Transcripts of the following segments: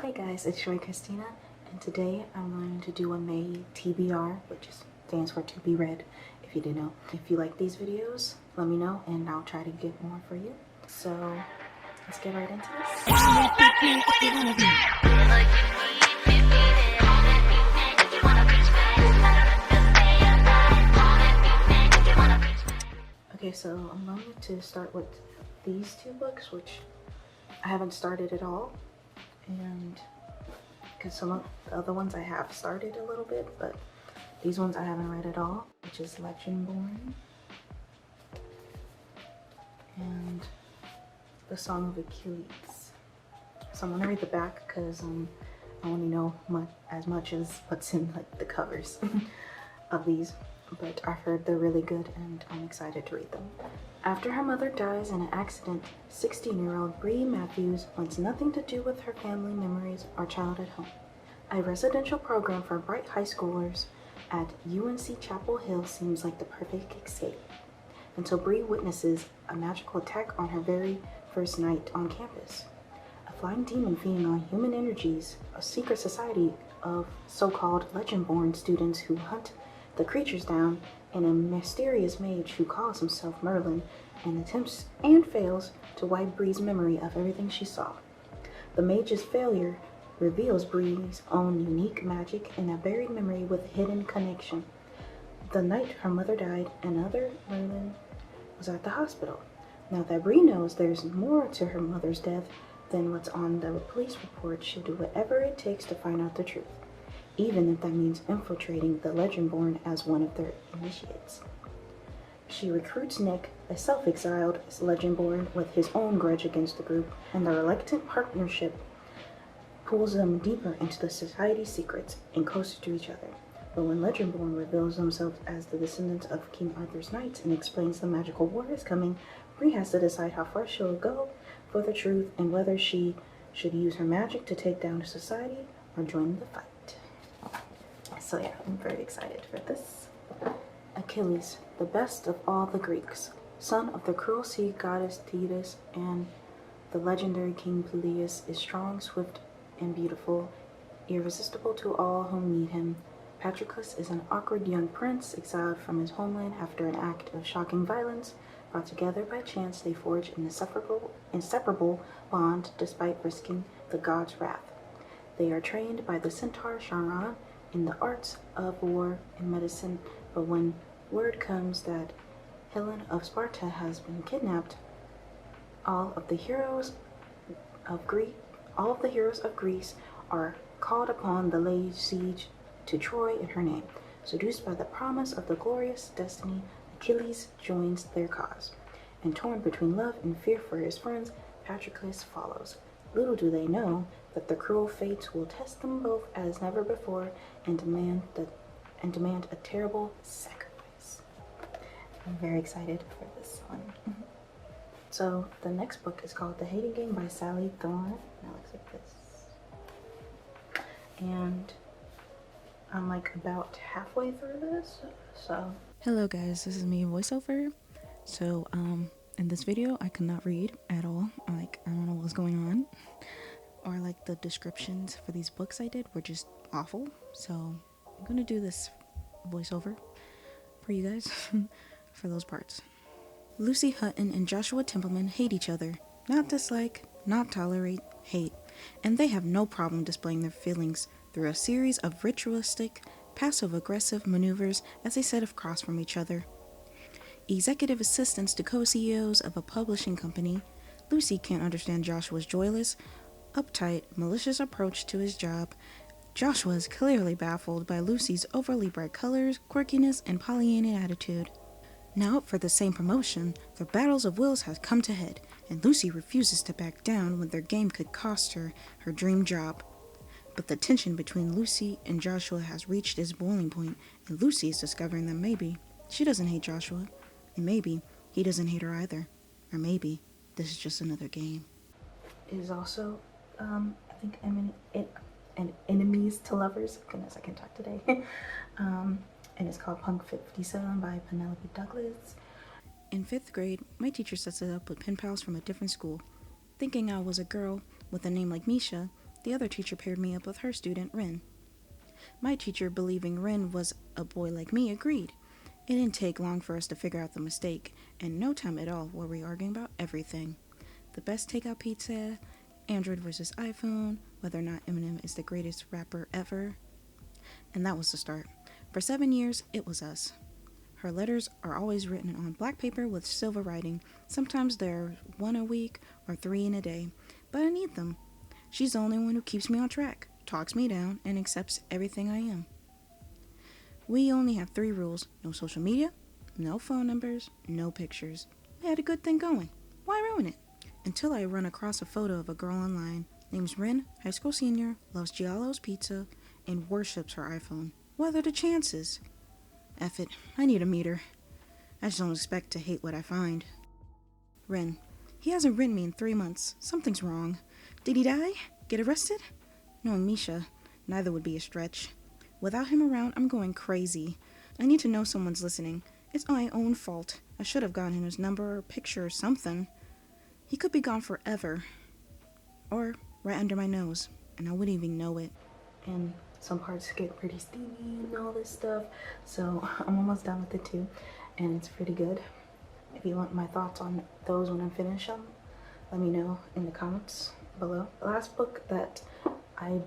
Hey guys, it's Joy Christina, and today I'm going to do a May TBR, which stands for to be read, if you didn't know. If you like these videos, let me know and I'll try to get more for you. So let's get right into this. Okay, so I'm going to start with these two books, which I haven't started at all, and because some of the other ones I have started a little bit, but these ones I haven't read at all, which is Legendborn and The Song of Achilles. So I'm gonna read the back because I only know as much as what's in like the covers of these, but I've heard they're really good and I'm excited to read them. After her mother dies in an accident, 16-year-old Bree Matthews wants nothing to do with her family memories or childhood home. A residential program for bright high schoolers at UNC Chapel Hill seems like the perfect escape, until Bree witnesses a magical attack on her very first night on campus. A flying demon feeding on human energies, a secret society of so-called Legendborn students who hunt the creatures down, and a mysterious mage who calls himself Merlin and attempts and fails to wipe Bree's memory of everything she saw. The mage's failure reveals Bree's own unique magic and a buried memory with hidden connection. The night her mother died, another Merlin was at the hospital. Now that Bree knows there's more to her mother's death than what's on the police report, she'll do whatever it takes to find out the truth, even if that means infiltrating the Legendborn as one of their initiates. She recruits Nick, a self-exiled Legendborn with his own grudge against the group, and the reluctant partnership pulls them deeper into the society's secrets and closer to each other. But when Legendborn reveals themselves as the descendants of King Arthur's knights and explains the magical war is coming, Bree has to decide how far she'll go for the truth and whether she should use her magic to take down society or join the fight. So yeah, I'm very excited for this. Achilles, the best of all the Greeks, son of the cruel sea goddess Thetis and the legendary King Peleus, is strong, swift, and beautiful, irresistible to all who meet him. Patroclus is an awkward young prince exiled from his homeland after an act of shocking violence. Brought together by chance, they forge an inseparable bond despite risking the god's wrath. They are trained by the centaur Charon in the arts of war and medicine, but when word comes that Helen of Sparta has been kidnapped, all of the heroes of Greece are called upon to lay siege to Troy in her name. Seduced by the promise of the glorious destiny, Achilles joins their cause, and torn between love and fear for his friends, Patroclus follows. Little do they know that the cruel fates will test them both as never before and demand a terrible sacrifice. I'm very excited for this one. So the next book is called The Hating Game by Sally Thorne. Now it looks like this. And I'm like about halfway through this, so. Hello guys, this is me voiceover. So in this video I could not read at all. I don't know what's going on. Or the descriptions for these books I did were just awful. So I'm gonna do this voiceover for you guys for those parts. Lucy Hutton and Joshua Templeman hate each other. Not dislike, not tolerate, hate. And they have no problem displaying their feelings through a series of ritualistic, passive-aggressive maneuvers as they sit across from each other. Executive assistants to co-CEOs of a publishing company, Lucy can't understand Joshua's joyless, uptight, malicious approach to his job. Joshua is clearly baffled by Lucy's overly bright colors, quirkiness, and Pollyanna attitude. Now up for the same promotion, their battles of wills has come to head, and Lucy refuses to back down when their game could cost her her dream job. But the tension between Lucy and Joshua has reached its boiling point, and Lucy is discovering that maybe she doesn't hate Joshua, and maybe he doesn't hate her either, or maybe this is just another game. It is also, I think, Enemies to Lovers. Goodness, I can talk today. And it's called Punk 57 by Penelope Douglas. In 5th grade, my teacher sets us up with pen pals from a different school. Thinking I was a girl with a name like Misha, The other teacher paired me up with her student, Rin. My teacher, believing Rin was a boy like me, agreed. It didn't take long for us to figure out the mistake, and no time at all were we arguing about everything. The best takeout pizza, Android versus iPhone, whether or not Eminem is the greatest rapper ever. And that was the start. For 7 years, it was us. Her letters are always written on black paper with silver writing. Sometimes they're 1 a week or 3 in a day, but I need them. She's the only one who keeps me on track, talks me down, and accepts everything I am. We only have 3 rules: no social media, no phone numbers, no pictures. We had a good thing going. Why ruin it? Until I run across a photo of a girl online, name's Rin, high school senior, loves Giallo's pizza, and worships her iPhone. What are the chances? F it, I need to meet her. I just don't expect to hate what I find. Rin, he hasn't written me in 3 months. Something's wrong. Did he die? Get arrested? Knowing Misha, neither would be a stretch. Without him around, I'm going crazy. I need to know someone's listening. It's my own fault. I should have gotten his number or picture or something. He could be gone forever. Or right under my nose, and I wouldn't even know it. And some parts get pretty steamy and all this stuff, so I'm almost done with it too, and it's pretty good. If you want my thoughts on those when I'm finished them, let me know in the comments below. The last book that I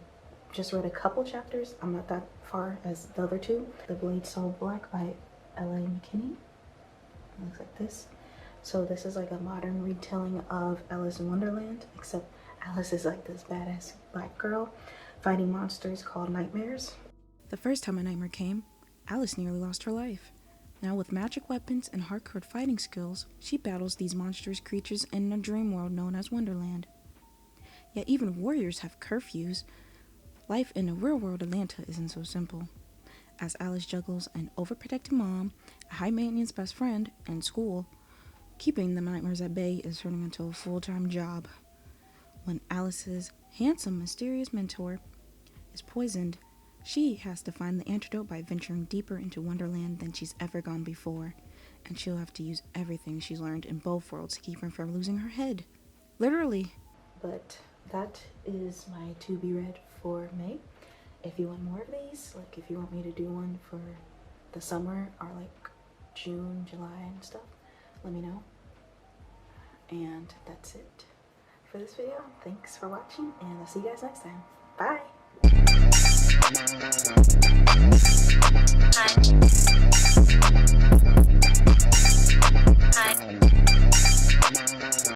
just read a couple chapters, I'm not that far as the other two, The Blade So Black by L.A. McKinney. It looks like this. So this is like a modern retelling of Alice in Wonderland, except Alice is like this badass black girl fighting monsters called nightmares. The first time a nightmare came, Alice nearly lost her life. Now with magic weapons and hardcore fighting skills, she battles these monstrous creatures in a dream world known as Wonderland. Yet even warriors have curfews. Life in a real-world Atlanta isn't so simple, as Alice juggles an overprotective mom, a high-maintenance best friend, and school. Keeping the nightmares at bay is turning into a full-time job. When Alice's handsome, mysterious mentor is poisoned, she has to find the antidote by venturing deeper into Wonderland than she's ever gone before, and she'll have to use everything she's learned in both worlds to keep her from losing her head. Literally. But that is my to be read for May. If you want more of these, like if you want me to do one for the summer or like June, July and stuff, let me know. And that's it for this video. Thanks for watching, and I'll see you guys next time. Bye!